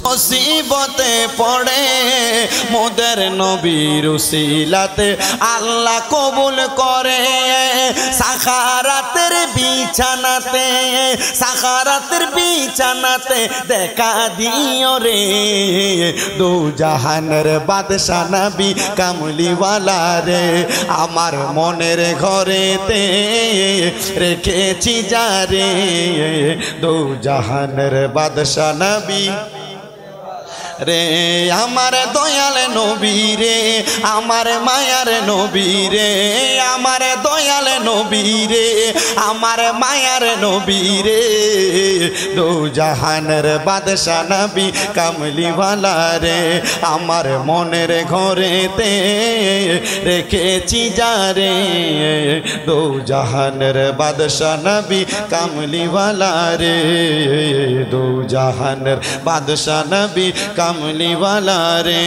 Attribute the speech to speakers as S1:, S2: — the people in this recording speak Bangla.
S1: মুসিবতে পড়ে মোদের নবীর উসিলাতে আল্লাহ কবুল করে সাখারাতের বিছানাতে সাখারাতের বিছানাতে দেখা দিও রে দু জাহানের বাদশা নবী কামলিওয়ালা রে আমার মনের ঘরেতে রেখেছি যারে দু জাহানের বাদশা নবী রে আমার দয়াল নবী রে আমার মায়ার নবী রে আমার দয়াল নবী রে আমার মায়ার নবী রে দু জাহানের বাদশা নবী কামলিওয়ালা রে আমার মনের ঘরেতে রেখেছি যারে দু জাহানের বাদশা নবী কামলিওয়ালা রে দু জাহানের বাদশা নবী কামলিওয়ালা রে।